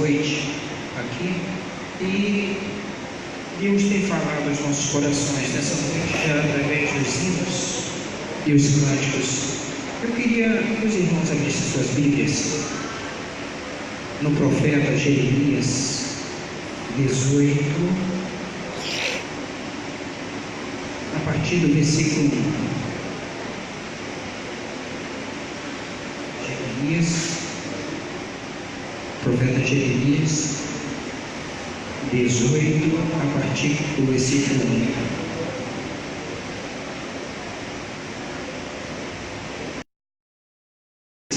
Noite aqui, e Deus tem falado aos nossos corações nessa noite já através dos hinos e os cânticos. Eu queria que os irmãos abrissem suas Bíblias no profeta Jeremias 18, a partir do versículo 1. Profeta Jeremias 18, a partir do versículo 1.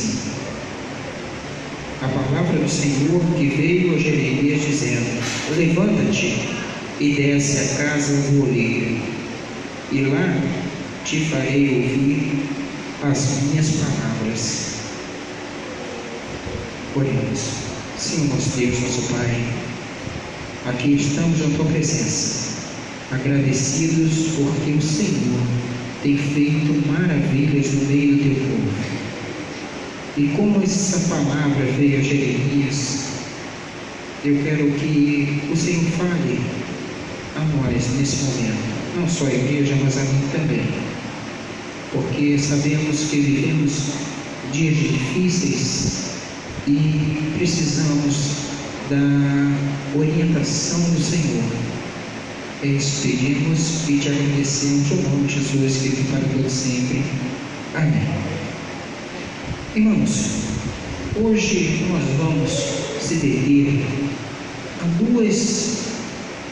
A palavra do Senhor que veio a Jeremias dizendo: levanta-te e desce à casa do oleiro, e lá te farei ouvir as minhas palavras. Oremos. Senhor nosso Deus, nosso Pai, aqui estamos na Tua presença, agradecidos porque o Senhor tem feito maravilhas no meio do Teu povo. E como essa palavra veio a Jeremias, eu quero que o Senhor fale a nós nesse momento, não só a igreja, mas a mim também, porque sabemos que vivemos dias difíceis e precisamos da orientação do Senhor. É isso que pedimos e te agradecemos no nome de Jesus, que vive para todos sempre. Amém. Irmãos, hoje nós vamos se deter a duas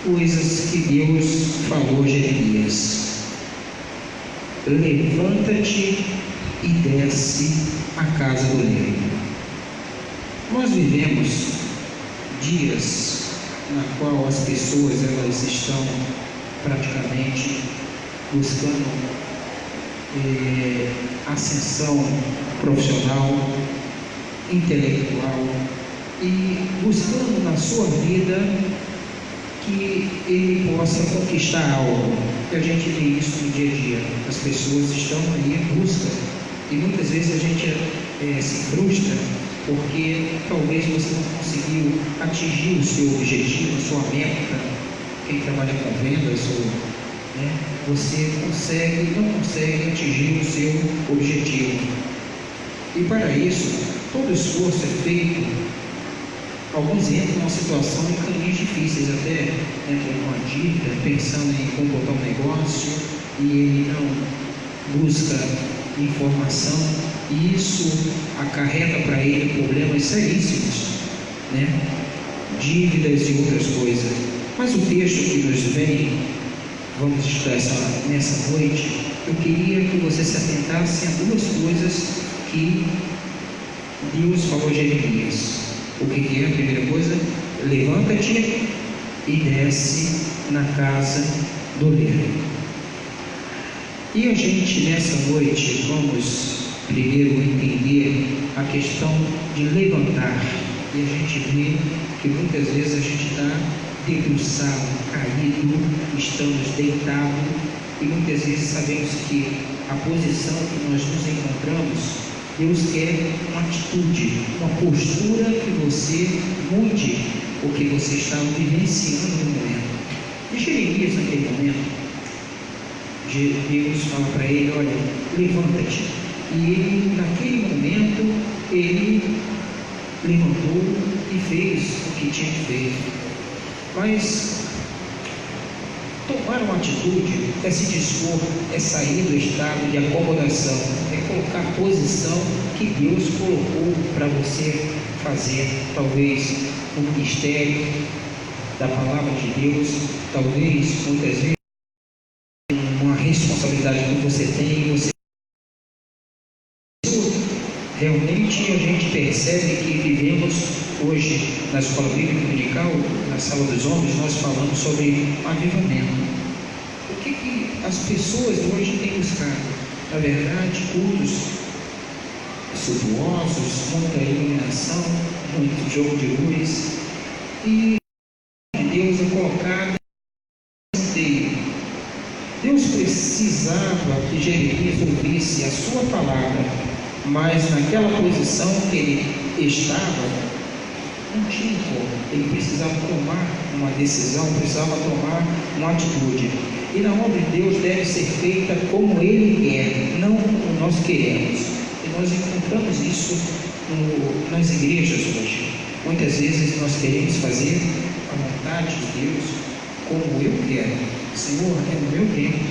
coisas que Deus falou a Jeremias: levanta-te e desce à casa do oleiro. Nós vivemos dias na qual as pessoas elas estão praticamente buscando ascensão profissional, intelectual, e buscando na sua vida que ele possa conquistar algo. E a gente vê isso no dia a dia. As pessoas estão aí em busca, e muitas vezes a gente se frustra porque talvez você não conseguiu atingir o seu objetivo, a sua meta. Quem trabalha com vendas, você não consegue atingir o seu objetivo. E para isso, todo esforço é feito. Alguns entram numa situação de caminhos difíceis, até entram numa dívida, pensando em como botar um negócio, e ele não busca informação, e isso acarreta para ele problemas seríssimos, dívidas e outras coisas. Mas o texto que nos vem, vamos estudar nessa noite, eu queria que você se atentasse a duas coisas que Deus falou a Jeremias. O que é a primeira coisa? Levanta-te e desce na casa do oleiro. E a gente nessa noite vamos primeiro entender a questão de levantar. E a gente vê que muitas vezes a gente está debruçado, caído, estamos deitados, e muitas vezes sabemos que a posição que nós nos encontramos, Deus quer uma atitude, uma postura que você mude o que você está vivenciando no momento. E Jeremias, naquele momento, Deus fala para ele: olha, levanta-te. E ele, naquele momento, ele levantou e fez o que tinha feito. Mas tomar uma atitude é se dispor, é sair do estado de acomodação, é colocar a posição que Deus colocou para você fazer, talvez no ministério da palavra de Deus, talvez muitas vezes uma responsabilidade que você tem, realmente a gente percebe que vivemos hoje na escola bíblica dominical, na sala dos homens, nós falamos sobre avivamento. O que as pessoas hoje têm buscado? Na verdade, cultos suntuosos, muita iluminação, muito jogo de luz, e Deus é colocado inteiro. Deus precisava que Jeremias ouvisse a sua palavra, mas naquela posição que ele estava, não tinha como. Ele precisava tomar uma decisão, precisava tomar uma atitude. E na obra de Deus deve ser feita como Ele quer, não como nós queremos. E nós encontramos isso nas igrejas hoje. Muitas vezes nós queremos fazer a vontade de Deus como eu quero. Senhor, é no meu tempo,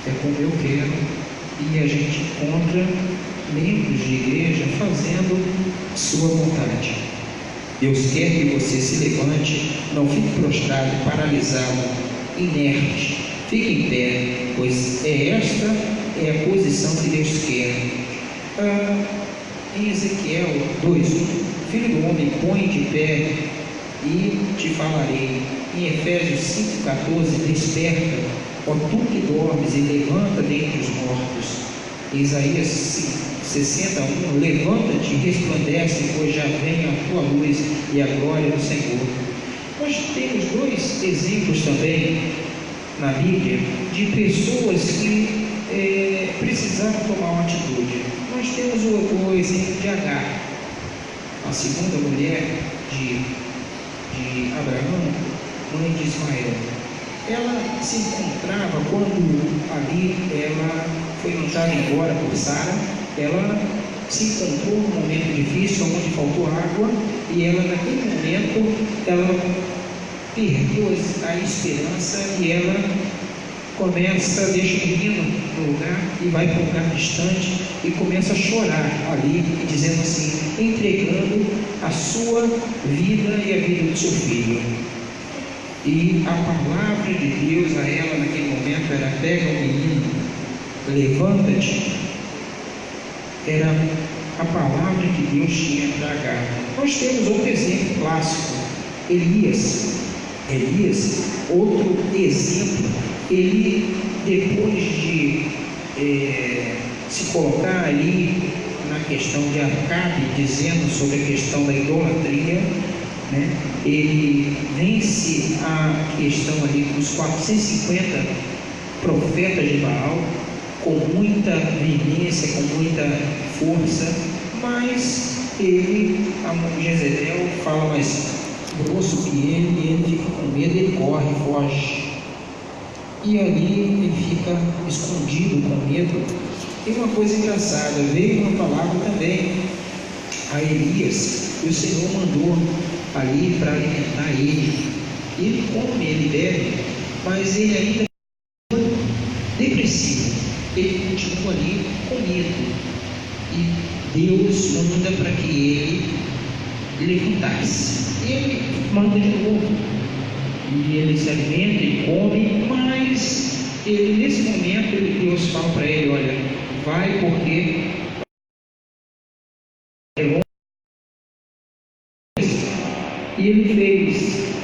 é como eu quero. E a gente encontra membros de igreja fazendo sua vontade. Deus quer que você se levante, não fique prostrado, paralisado, inerte. Fique em pé, pois esta é a posição que Deus quer. Em Ezequiel 2:1, Filho do homem, põe de pé e te falarei. Em Efésios 5:14, desperta, ó tu que dormes, e levanta dentre os mortos. Em Isaías 60:1, levanta-te e resplandece, pois já vem a tua luz e a glória do Senhor. Nós temos dois exemplos também na Bíblia de pessoas que precisaram tomar uma atitude. Nós temos o exemplo de Agar, a segunda mulher de Abraão, mãe de Ismael. Ela se encontrava, quando ali ela foi mandada embora por Sara, ela se encontrou num momento difícil, onde faltou água, e ela naquele momento, ela perdeu a esperança, e ela deixa um menino no lugar e vai para um lugar distante e começa a chorar ali, dizendo assim, entregando a sua vida e a vida do seu filho. E a palavra de Deus a ela naquele momento era: pega o menino, levanta-te. Era a palavra que Deus tinha para Agar. Nós temos outro exemplo clássico, Elias, outro exemplo. Ele, depois de se colocar ali na questão de Acabe, dizendo sobre a questão da idolatria, né, ele vence a questão ali dos 450 profetas de Baal com muita veemência, com muita força, mas a mãe de Jezebel fala mais grosso que ele, e ele fica com medo, ele corre, foge. E ali ele fica escondido com medo. E uma coisa engraçada, veio uma palavra também a Elias, e o Senhor mandou ali para alimentar ele. Ele come, ele bebe, mas ele ainda é depressivo, ele continua ali com medo. E Deus manda para que ele levantasse. Ele manda de novo. E ele se alimenta, ele come, mas ele, nesse momento, Deus fala para ele: olha, vai, porque é longe. E ele fez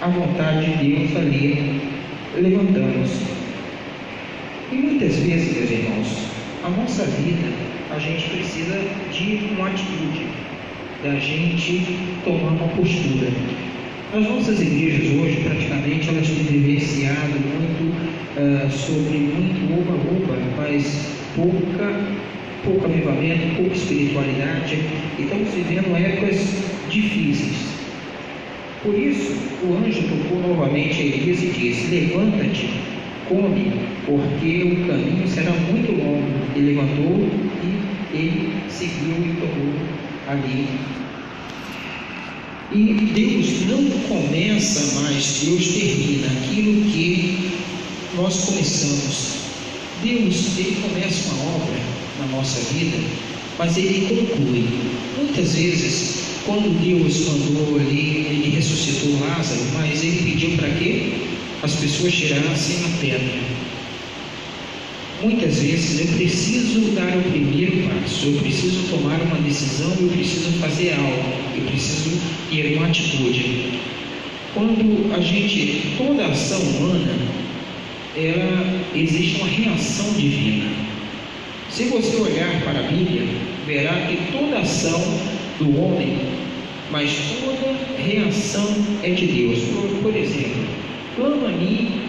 a vontade de Deus ali, levantando-se. E muitas vezes, meus irmãos, a nossa vida, a gente precisa de uma atitude, da gente tomar uma postura. As nossas igrejas hoje, praticamente, elas têm vivenciado muito sobre muito oba-oba, mas pouco avivamento, pouca espiritualidade, e estamos vivendo épocas difíceis. Por isso, o anjo tocou novamente a Elias e disse: levanta-te, come, porque o caminho será muito longo. Ele levantou e ele seguiu e tomou ali. E Deus não começa mais, Deus termina aquilo que nós começamos. Deus, Ele começa uma obra na nossa vida, mas Ele conclui. Muitas vezes, quando Deus mandou ali, Ele ressuscitou Lázaro, mas Ele pediu para que as pessoas tirassem a pedra. Muitas vezes eu preciso dar o primeiro passo, eu preciso tomar uma decisão, eu preciso fazer algo, eu preciso ter uma atitude. Quando toda ação humana, existe uma reação divina. Se você olhar para a Bíblia, verá que toda ação do homem, mas toda reação é de Deus. Por exemplo, clama a mim,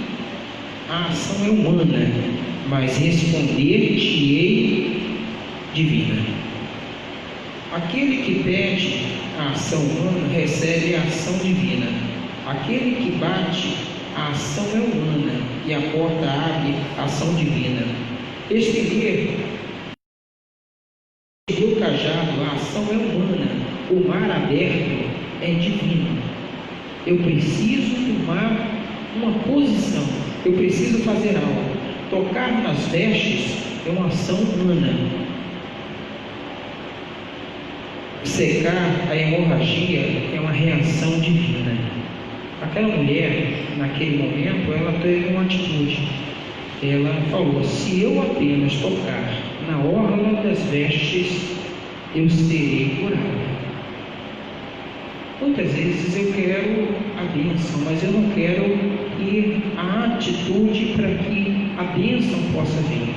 a ação é humana, mas responder-te-ei divina. Aquele que pede a ação humana recebe a ação divina. Aquele que bate, a ação é humana, e a porta abre, a ação divina. Estender o cajado, a ação é humana, o mar aberto é divino. Eu preciso tomar uma posição, eu preciso fazer algo. Tocar nas vestes é uma ação humana. Secar a hemorragia é uma reação divina. Aquela mulher, naquele momento, ela teve uma atitude. Ela falou: se eu apenas tocar na orla das vestes, eu serei curada. Muitas vezes eu quero a bênção, mas eu não quero ir à atitude para que a bênção possa vir.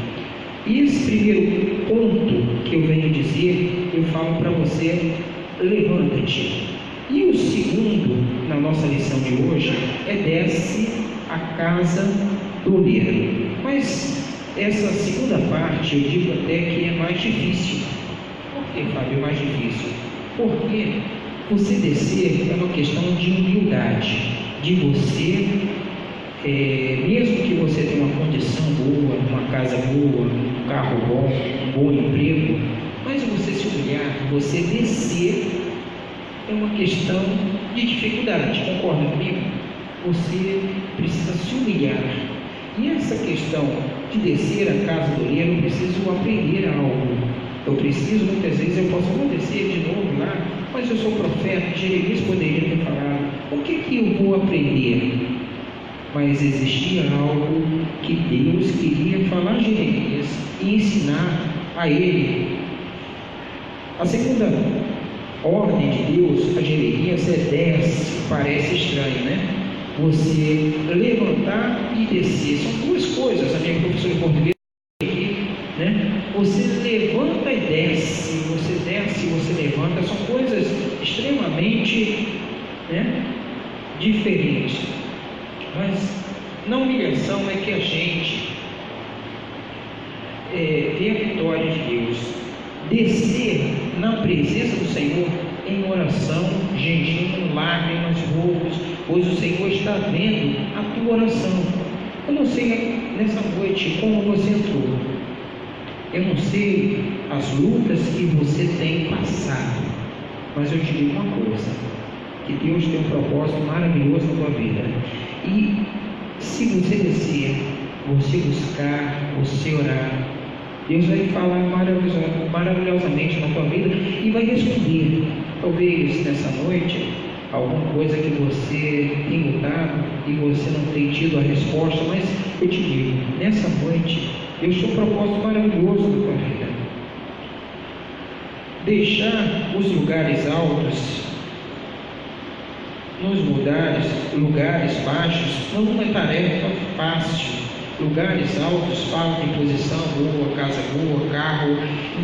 E esse primeiro ponto que eu venho dizer, eu falo para você: levanta-te. E o segundo, na nossa lição de hoje, é desce a casa do oleiro. Mas essa segunda parte, eu digo até que é mais difícil. Por que, Fábio, é mais difícil? Porque você descer é uma questão de humildade, de você, mesmo que você tenha uma condição boa, uma casa boa, um carro bom, um bom emprego, mas você se humilhar, você descer, é uma questão de dificuldade. Concorda comigo? Você precisa se humilhar. E essa questão de descer a casa do oleiro, eu preciso aprender algo. Eu preciso, muitas vezes, eu posso não descer de novo lá, mas eu sou profeta, Jeremias poderia ter falado: o que eu vou aprender? Mas existia algo que Deus queria falar a Jeremias e ensinar a ele. A segunda ordem de Deus a Jeremias é desce. Parece estranho, né? Você levantar e descer. São duas coisas. A minha professora de português aqui, né? Você levanta e desce. Você desce e você levanta. São coisas extremamente, né, diferentes. Mas na humilhação é que a gente vê a vitória de Deus. Descer na presença do Senhor em oração, jejum, lágrimas, roubos, pois o Senhor está vendo a tua oração. Eu não sei nessa noite como você entrou, eu não sei as lutas que você tem passado, mas eu te digo uma coisa: que Deus tem um propósito maravilhoso na tua vida. E se você descer, você buscar, você orar, Deus vai falar maravilhosamente na tua vida e vai responder. Talvez nessa noite, alguma coisa que você tem lutado e você não tem tido a resposta, mas eu te digo, nessa noite, Deus tem um propósito maravilhoso na tua vida. Deixar os lugares altos, nos lugares baixos, não é tarefa fácil. Lugares altos falam de posição boa, casa boa, carro,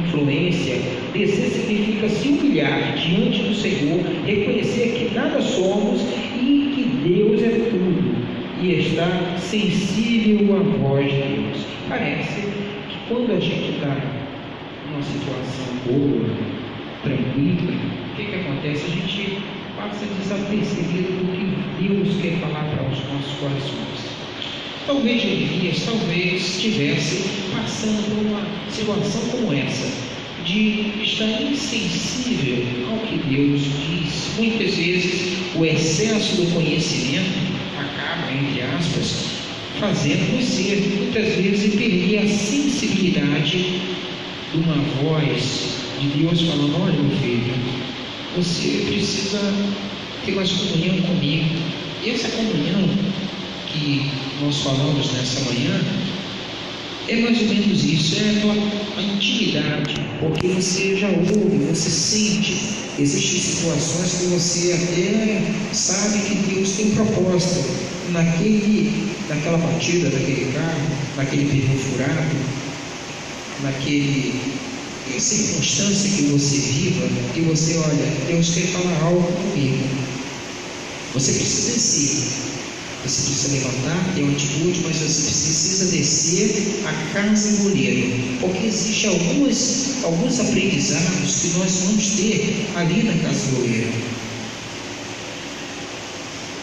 influência. Descer significa se humilhar diante do Senhor, reconhecer que nada somos e que Deus é tudo, e estar sensível à voz de Deus. Parece que quando a gente está numa situação boa, tranquila, o que acontece? A gente passa desapercebido do que Deus quer falar para os nossos corações. Talvez Jeremias estivesse passando por uma situação como essa, de estar insensível ao que Deus diz. Muitas vezes o excesso do conhecimento acaba, entre aspas, fazendo-nos ser, muitas vezes, perder a sensibilidade de uma voz de Deus falando: olha, meu filho, você precisa ter mais comunhão comigo. E essa comunhão que nós falamos nessa manhã é mais ou menos isso, é a intimidade, porque você já ouve, você sente. Existem situações que você até sabe que Deus tem propósito naquela batida daquele carro, naquele pneu furado, naquele circunstância que você viva, que você olha, Deus quer falar algo comigo. Você precisa descer. Você precisa levantar, ter uma atitude, mas você precisa descer a casa do oleiro, porque existem alguns aprendizados que nós vamos ter ali na casa do oleiro.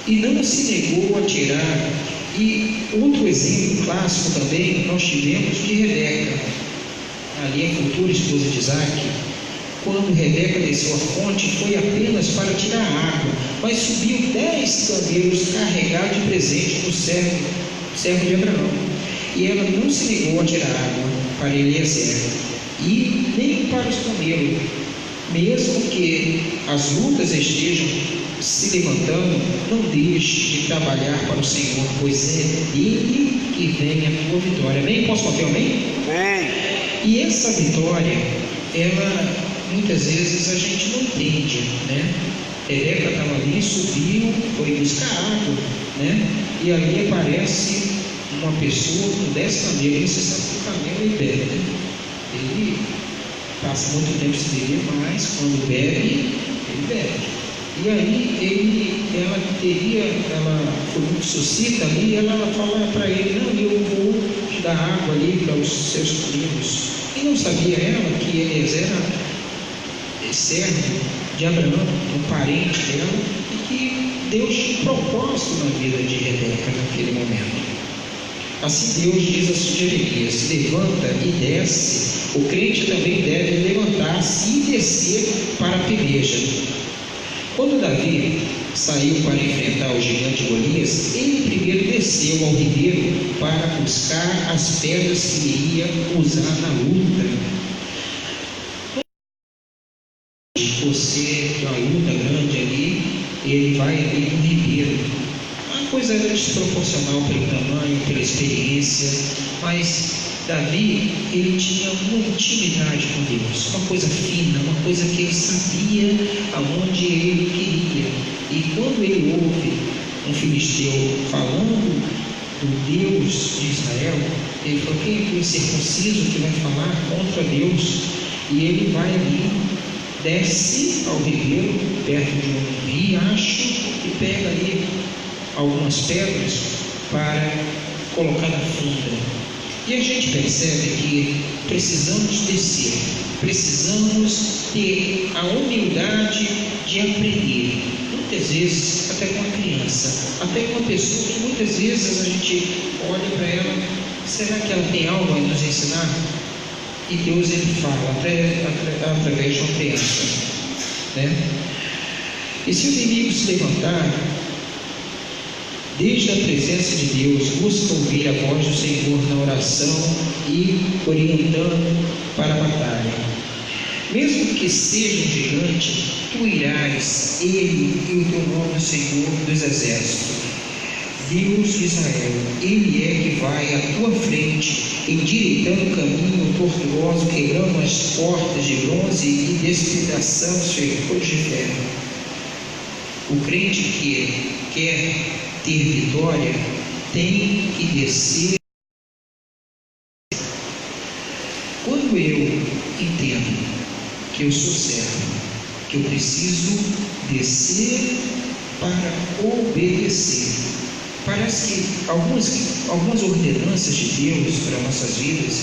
E não se negou a tirar. E outro exemplo clássico também nós tivemos de Rebeca, ali a futura esposa de Isaac. Quando Rebeca desceu a fonte, foi apenas para tirar água, mas subiu 10 camelos carregados de presente do servo de Abraão. E ela não se negou a tirar água para Eliezer, e nem para os camelos, mesmo que as lutas estejam se levantando, não deixe de trabalhar para o Senhor, pois é dele que vem a tua vitória. Amém? Posso bater amém? Amém. E essa vitória, ela muitas vezes a gente não entende, né? Rebeca estava ali, subiu, foi buscar água, né? E ali aparece uma pessoa com 10 camelos. Você sabe que o camelo ele bebe, né? Ele passa muito tempo sem beber, mas quando bebe, ele bebe. E aí ela foi muito suscita ali, ela fala para ele: não, eu vou te dar água ali para os seus camelos. E não sabia ela que Eliezer era servo de Abraão, um parente dela, e que Deus tinha propósito na vida de Rebeca naquele momento. Assim Deus diz a Jeremias: levanta e desce. O crente também deve levantar-se e descer para a peleja. Quando Davi saiu para enfrentar o gigante Golias, ele primeiro desceu ao ribeiro para buscar as pedras que ele ia usar na luta. Você tem uma luta grande ali, ele vai ali no ribeiro. A coisa era desproporcional pelo tamanho, pela experiência, mas Davi, ele tinha uma intimidade com Deus, uma coisa fina, uma coisa que ele sabia aonde ele queria. E quando ele ouve um filisteu falando do Deus de Israel, ele falou: quem é o incircunciso que vai falar contra Deus? E ele vai ali, desce ao ribeiro, perto de um riacho, e pega ali algumas pedras para colocar na funda. E a gente percebe que precisamos descer, precisamos ter a humildade de aprender. Muitas vezes, até com uma criança, até com uma pessoa que muitas vezes a gente olha para ela: será que ela tem algo a nos ensinar? E Deus, ele fala através de uma criança, né? E se o inimigo se levantar, desde a presença de Deus, busca ouvir a voz do Senhor na oração e orientando para a batalha. Mesmo que seja um gigante, tu irás, ele e o teu nome, o Senhor dos exércitos, Deus de Israel, ele é que vai à tua frente, endireitando o caminho tortuoso, quebrando as portas de bronze e despedaçando os ferrolhos de ferro. O crente que quer ter vitória tem que descer. Quando eu entendo que eu sou servo, que eu preciso descer para obedecer, parece que algumas ordenanças de Deus para nossas vidas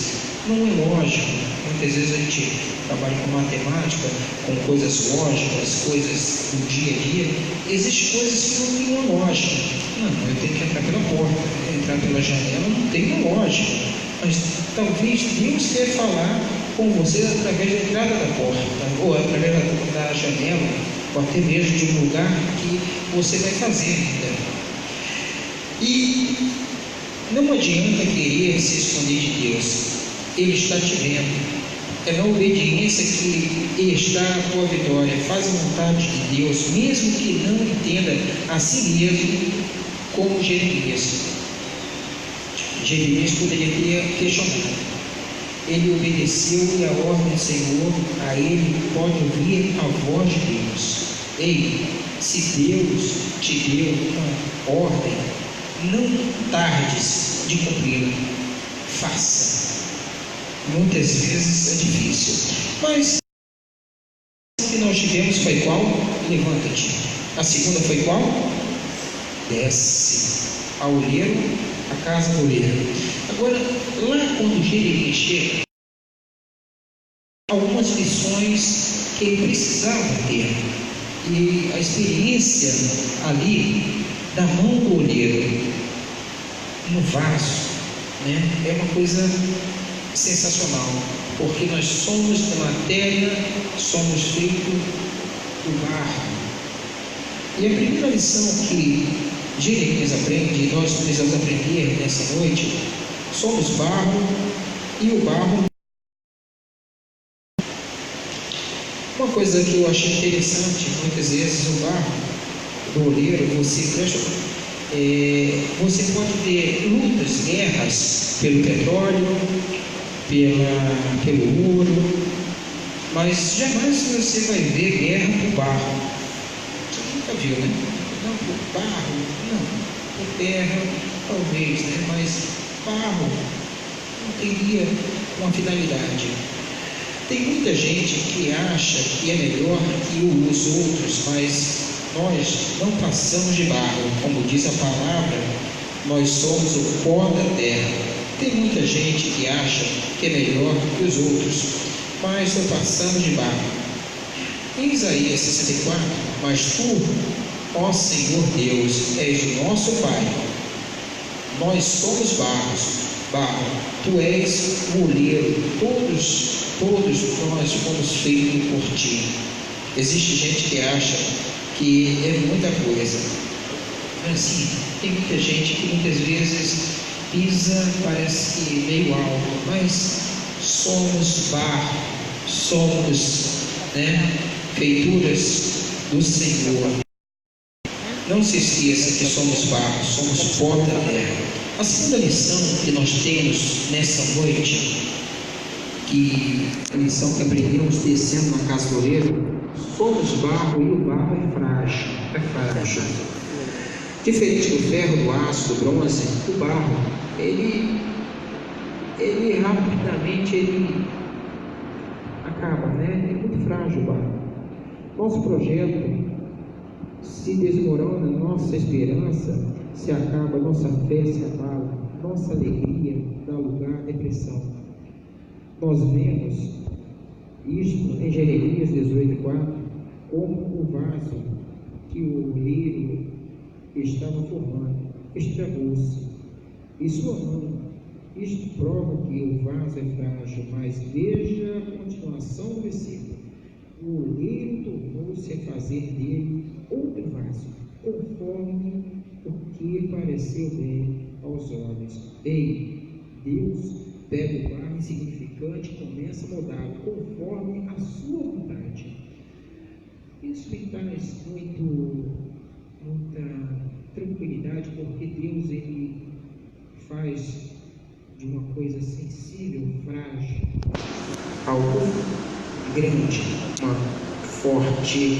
não é lógico. Muitas vezes a gente trabalha com matemática, com coisas lógicas, coisas do dia a dia. Existem coisas que não têm uma lógica. Não, eu tenho que entrar pela porta, entrar pela janela, não tem uma lógica. Mas talvez Deus quer falar com você através da entrada da porta, ou através da janela, ou até mesmo de um lugar que você vai fazer, né? E não adianta querer se esconder de Deus. Ele está te vendo. É na obediência que está a tua vitória. Faz a vontade de Deus, mesmo que não entenda a si mesmo, como Jeremias. Jeremias poderia ter questionado. Ele obedeceu e a ordem do Senhor, a ele pode ouvir a voz de Deus. Ei, se Deus te deu uma ordem, não tardes de cumpri-la, faça. Muitas vezes é difícil, mas a que nós tivemos foi qual? Levanta-te. A segunda foi qual? Desce. a olheiro, a casa do olheiro. Agora, lá quando Jeremias chega, algumas lições que ele precisava ter, e a experiência ali da mão do olheiro no vaso, né, é uma coisa sensacional, porque nós somos da matéria, somos feitos do barro. E a primeira lição que Jeremias aprende, e nós precisamos aprender nessa noite: somos barro e o barro. Uma coisa que eu achei interessante, muitas vezes o barro do oleiro, você pode ver lutas, guerras pelo petróleo, pelo ouro, mas jamais você vai ver guerra por barro. Você nunca viu, né? Não por barro, não, por terra, talvez, né? Mas barro não teria uma finalidade. Tem muita gente que acha que é melhor que os outros, mas nós não passamos de barro. Como diz a palavra, nós somos o pó da terra. Tem muita gente que acha que é melhor que os outros, mas não passamos de barro. Em Isaías 64, mas tu, ó Senhor Deus, és o nosso Pai. Nós somos barro, tu és o olheiro, todos nós fomos feitos por ti. Existe gente que acha que é muita coisa. Assim, tem muita gente que muitas vezes pisa, parece que meio alto, mas somos barro, somos, feituras do Senhor. Não se esqueça que somos barro, somos pó da terra. A segunda lição que nós temos nessa noite, a lição que aprendemos descendo na casa do oleiro: somos barro e o barro é frágil. Diferente do ferro, do aço, do bronze, o barro, ele rapidamente acaba, né? É muito frágil o barro. Nosso projeto se desmorona, nossa esperança se acaba, nossa fé se abala, nossa alegria dá lugar à depressão. Nós vemos isto em Jeremias 18:4, como o vaso que o oleiro estava formando estragou-se, e sua mão. Isto prova que o vaso é frágil, mas veja a continuação do versículo: o oleiro tornou-se a fazer dele outro vaso, conforme o que pareceu bem aos olhos. Deus pega o barro insignificante e começa a mudá-lo conforme a sua vontade. Isso me traz muita tranquilidade, porque Deus ele faz de uma coisa sensível, frágil, algo grande, uma forte.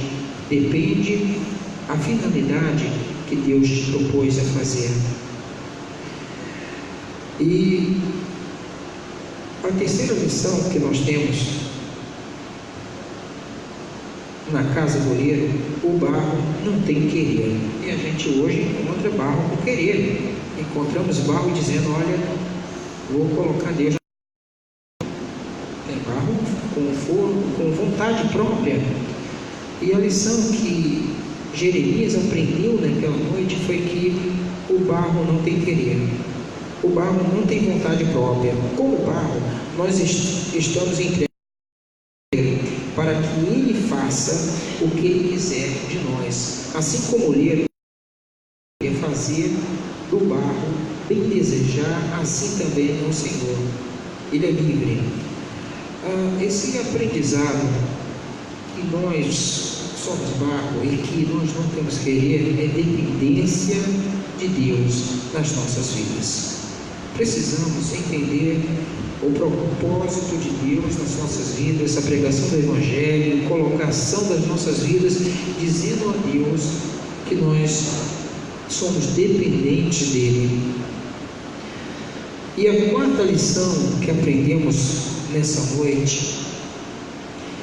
Depende a finalidade que Deus te propôs a fazer. E a terceira lição que nós temos na casa do oleiro: o barro não tem querer. E a gente hoje encontra barro por querer. Encontramos barro dizendo: olha, vou colocar Deus. Tem barro com vontade própria. E a lição que Jeremias aprendeu naquela noite foi que o barro não tem querer. O barro não tem vontade própria. Como barro, nós estamos entregues para que ele faça o que ele quiser de nós. Assim como o oleiro quer fazer do barro bem desejar, assim também é o Senhor. Ele é livre. Esse aprendizado que nós somos barro e que nós não temos querer é dependência de Deus nas nossas vidas. Precisamos entender o propósito de Deus nas nossas vidas, a pregação do Evangelho, colocação das nossas vidas, dizendo a Deus que nós somos dependentes dEle. E a quarta lição que aprendemos nessa noite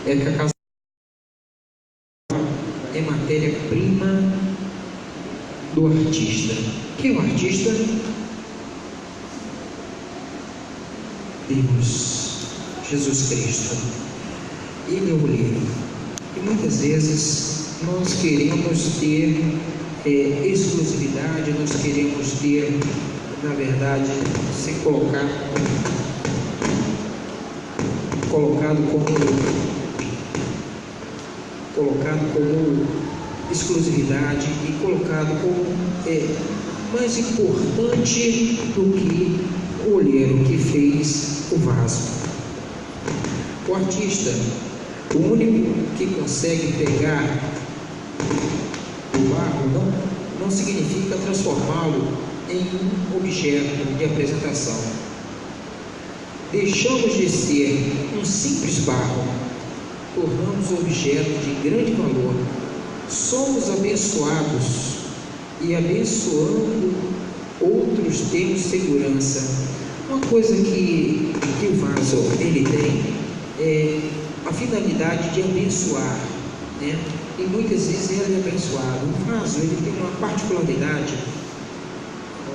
é que a casa é matéria-prima do artista. Quem é o artista? Deus, Jesus Cristo. Ele é o olheiro. E muitas vezes nós queremos ter exclusividade, nós queremos ter, na verdade, ser colocado como exclusividade e colocado como mais importante do que o olheiro que fez o vaso. O artista, o único que consegue pegar o barro não significa transformá-lo em um objeto de apresentação. Deixamos de ser um simples barro, tornamos objeto de grande valor. Somos abençoados e abençoando outros temos segurança. Uma coisa que o vaso ele tem é a finalidade de abençoar, né? E muitas vezes ele é abençoado. O vaso ele tem uma particularidade,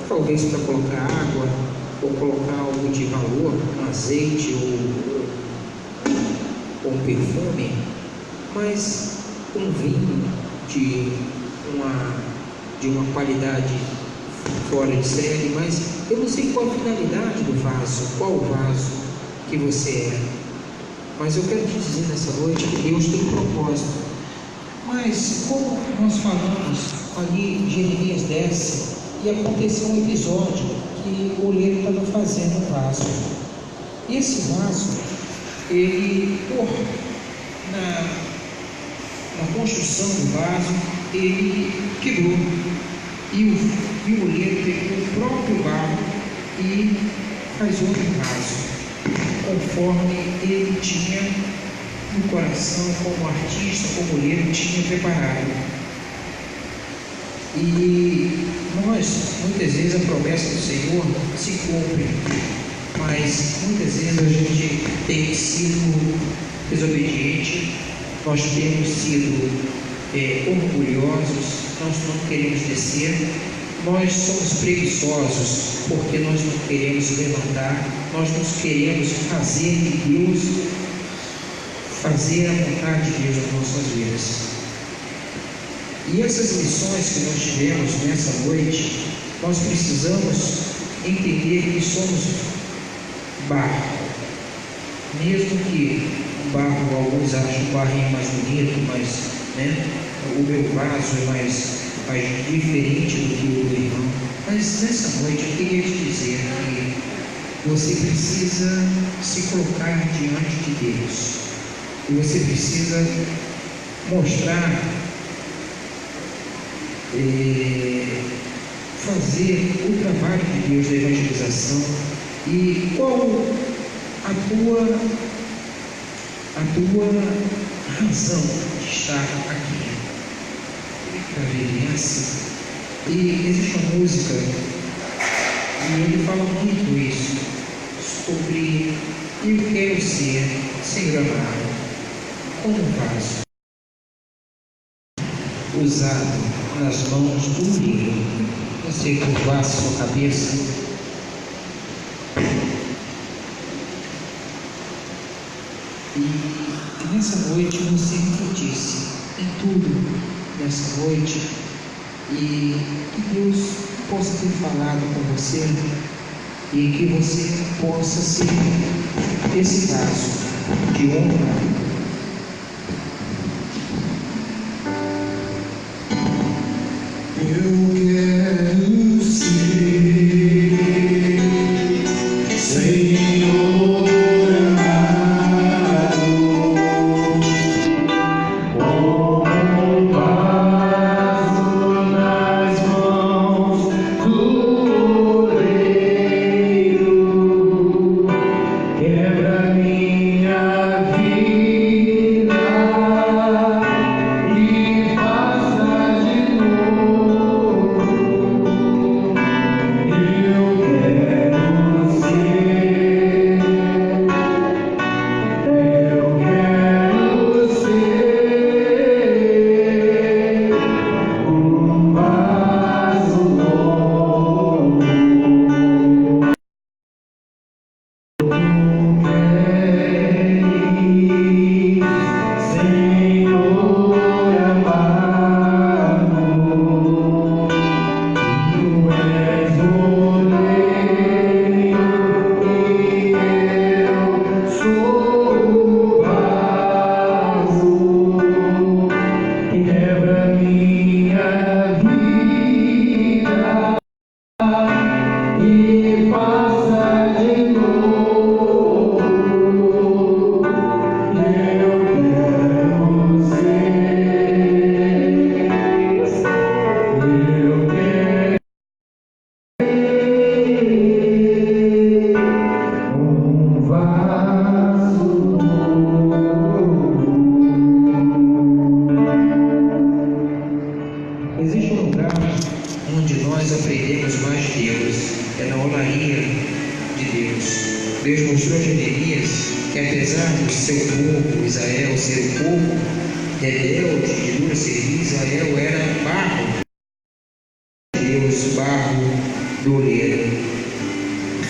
talvez para colocar água ou colocar algo de valor, um azeite ou um perfume, mas um vinho de uma qualidade fora de série. Mas eu não sei qual a finalidade do vaso, qual o vaso que você é, mas eu quero te dizer nessa noite que Deus tem um propósito. Mas como nós falamos ali, Jeremias desce e aconteceu um episódio que o olheiro estava fazendo um vaso. E esse vaso, ele, na construção do vaso, ele quebrou. E o olheiro pegou o próprio barro e faz outro vaso, conforme ele tinha no coração, como artista, como olheiro, tinha preparado. E nós, muitas vezes, a promessa do Senhor se cumpre, mas muitas vezes a gente tem sido desobediente, nós temos sido orgulhosos, nós não queremos descer, nós somos preguiçosos, porque nós não queremos levantar, nós não queremos fazer a vontade de Deus nas nossas vidas. E essas lições que nós tivemos nessa noite, nós precisamos entender que somos barro, mesmo que o barro, alguns acham o barrinho mais bonito, mas o meu vaso é mais diferente do que o do irmão. Mas nessa noite eu queria te dizer que você precisa se colocar diante de Deus, e você precisa mostrar, fazer o trabalho de Deus da evangelização. E qual a tua razão de estar aqui? Para ver essa. E existe uma música e ele fala muito isso, sobre eu quero ser sem gramado, como um vaso usado nas mãos do olheiro. Você curvasse sua cabeça. E nessa noite você refletisse em tudo nessa noite, e que Deus possa ter falado com você, e que você possa ser esse vaso de honra. Eu quero ser Senhor amado, como vaso nas mãos do oleiro, quebra minha vida. nós aprendemos mais de Deus, é na olaria de Deus. Deus mostrou a Jeremias que, apesar do seu povo, Israel, ser um povo rebelde, de dura serviço, Israel era barro. Deus, barro do oleiro,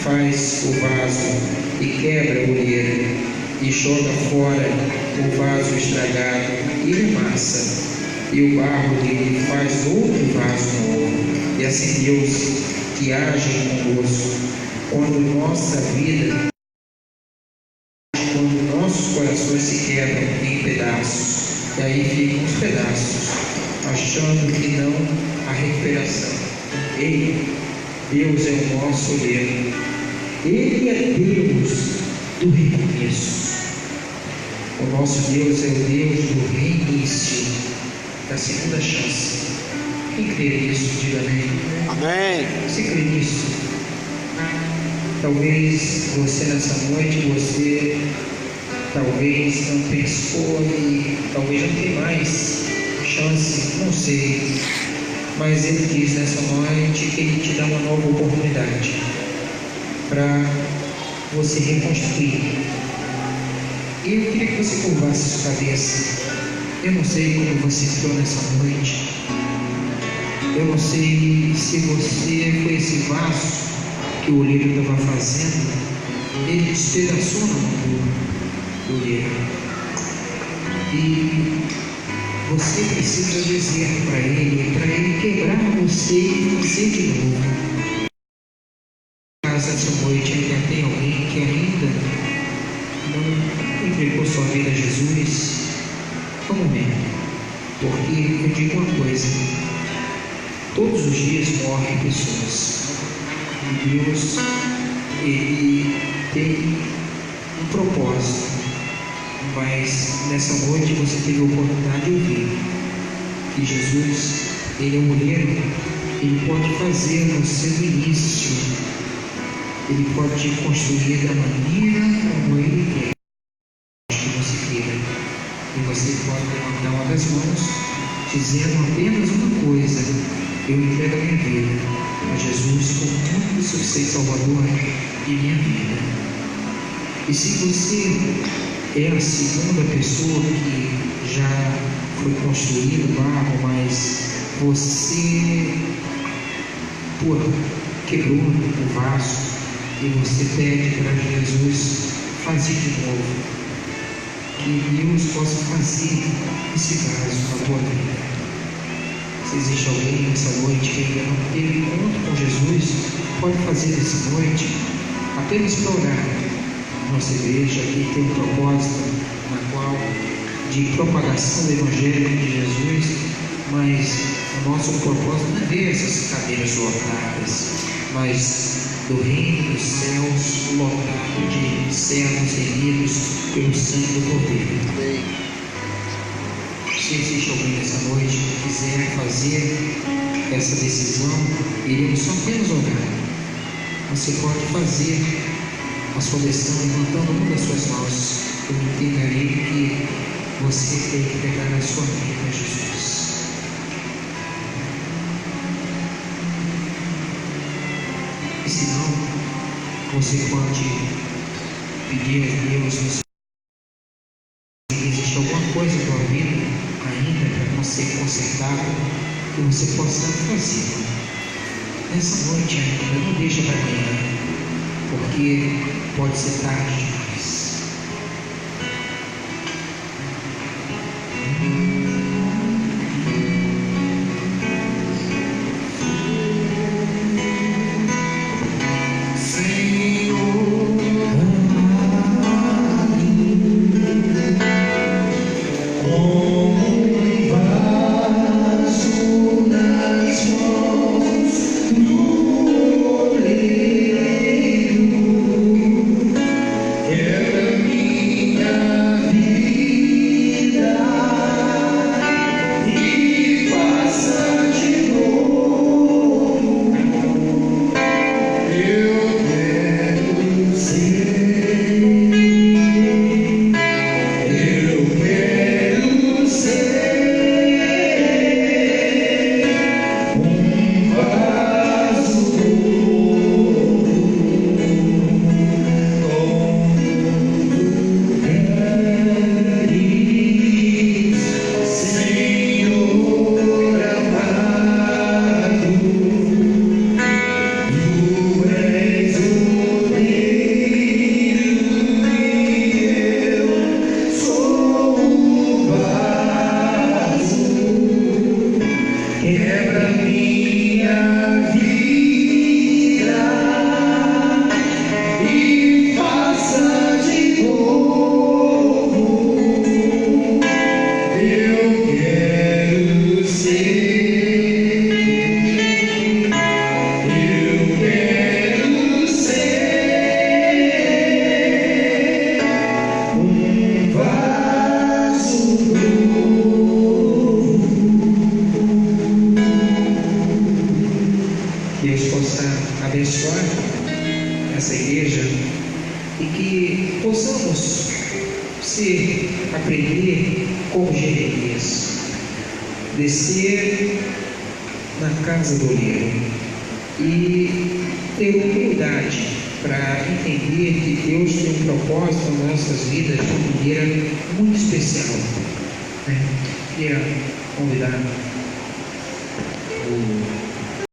faz o vaso e quebra o oleiro e joga fora o vaso estragado e ele amassa, e o barro dele faz outro vaso novo. E assim Deus que age conosco quando nossa vida, quando nossos corações se quebram em pedaços, e aí ficam os pedaços, achando que não há recuperação. Deus é o nosso oleiro, Ele é Deus do recomeço. O nosso Deus é o Deus do reinício, da segunda chance. Quem crê nisso, diga amém. Amém. Você crê nisso? Talvez você nessa noite, você talvez não pensou e talvez não tenha mais chance, não sei. Mas Ele diz nessa noite que Ele te dá uma nova oportunidade para você reconstruir. E eu queria que você curvasse sua cabeça. Eu não sei como você entrou nessa noite. Eu não sei se você foi esse vaso que o oleiro estava fazendo. Ele despedaçou na mão do oleiro. E você precisa dizer para ele quebrar você e fazer de novo. Caso essa noite ainda tem alguém que ainda não entregou sua vida a Jesus, vamos ver. Porque eu digo uma coisa: todos os dias morrem pessoas. E Deus, Ele tem um propósito. Mas nessa noite você teve a oportunidade de ouvir que Jesus, Ele é um oleiro, Ele pode fazer no seu início, Ele pode te construir da maneira como Ele quer que você queira. E você pode levantar uma das mãos dizendo apenas uma coisa: eu entrego a minha vida a Jesus como único e suficiente Salvador de minha vida. E se você é a segunda pessoa que já foi construído o barro, mas você quebrou o vaso e você pede para Jesus fazer de novo, que Deus possa fazer esse vaso na tua vida. Se existe alguém nessa noite que ainda não teve encontro com Jesus, pode fazer essa noite apenas para orar. Nossa igreja aqui tem um propósito na qual de propagação do Evangelho de Jesus, mas o nosso propósito não é ver essas cadeiras lotadas, mas do reino dos céus lotado de servos remidos pelo sangue do Cordeiro. Se existe alguém nessa noite que quiser fazer essa decisão, iremos só apenas orar. Você pode fazer a sua decisão levantando uma das suas mãos. Eu entenderei que você tem que entregar a sua vida a Jesus. E se não, você pode pedir a Deus se existe alguma coisa na tua vida ainda para não ser consertada, que você possa fazer nessa noite ainda. Não deixa para amanhã, porque pode ser tarde demais. Deus possa abençoar essa igreja e que possamos aprender como Jeremias, descer na casa do oleiro e ter humildade para entender que Deus tem um propósito nas nossas vidas de uma maneira muito especial. Queria convidar o